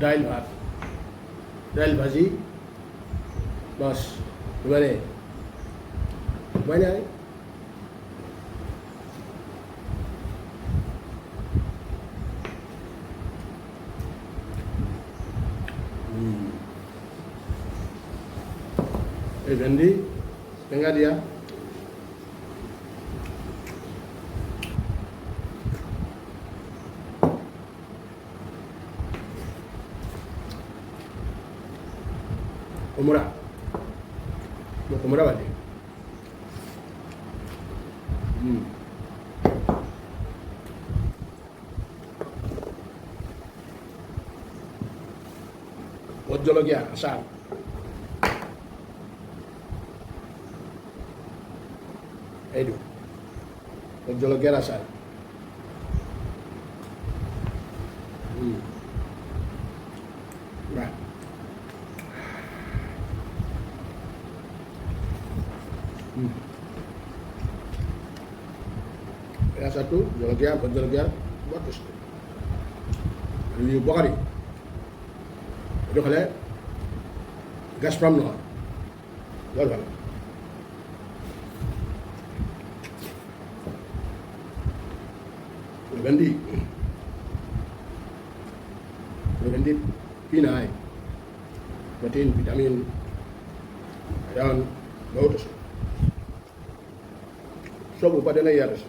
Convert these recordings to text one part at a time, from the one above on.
দাইল ভাত দাইল ভাজি বাস এবাৰে উপায় নাই এই ভেন্দি টেঙা দিয়া কোমোৰা কোমোৰা ভাজি ভোট জলকীয়া আচাৰ এইটো ভোট জলকীয়াৰ আচাৰ বাহ এই আচাৰটো জলকীয়া ভোট জলকীয়াৰ বৰ টেষ্টি আৰু ই উপকাৰী এইটো খালে গেছ প্ৰব্লেম নহয় বৰ ভাল ভেন্দি ভেন্দিত কি নাই প্ৰটিন ভিটামিন আইৰণ বহুত আছে সব উপাদানে ইয়াত আছে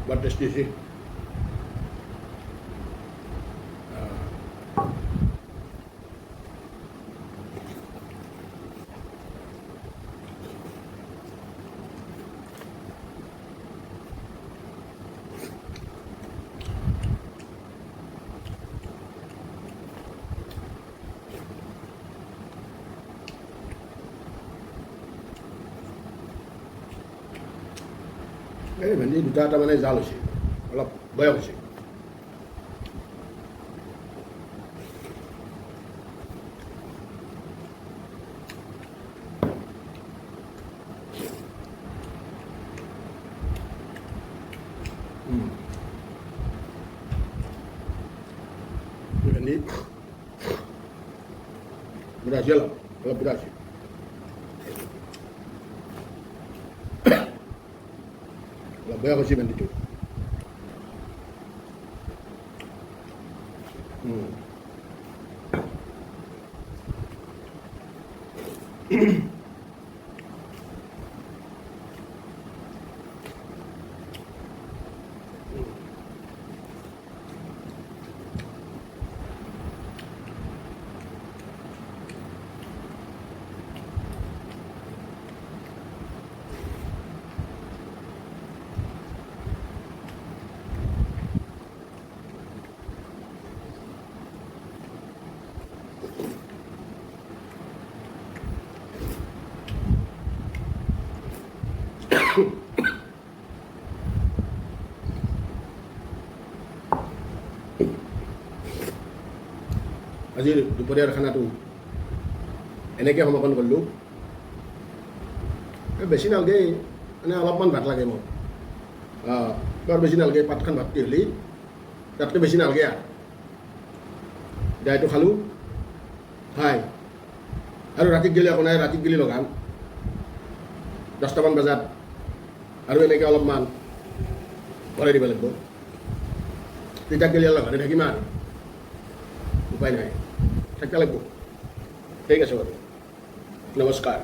বৰ টেষ্টি আছে এই ভেন্দি দুটা এটা মানে জাল হৈছে অলপ বয়স হৈছে ভেন্দি বুঢ়া হৈছে অলপ বুঢ়া হৈছে বয়স হৈছে ভেন্দিটো আজিৰ দুপৰীয়াৰ খানাটো এনেকৈ সমাপন কৰিলোঁ বেছি নালাগে মানে অলপমান ভাত লাগে মোক বৰ বেছি নালাগে পাতখান ভাতটি হ'লে তাতকৈ বেছি নালাগে দাইটো খালোঁ হয় আৰু ৰাতিত গেলি আকৌ নাই ৰাতিত গেলি লগাম 10টামান বজাত আৰু এনেকৈ অলপমান ভৰাই দিব লাগিব তেতিয়া গেলি অলপ ঘৰতে থাকিম আৰু উপায় নাই থাকিব লাগিব ঠিক আছে বাৰু নমস্কাৰ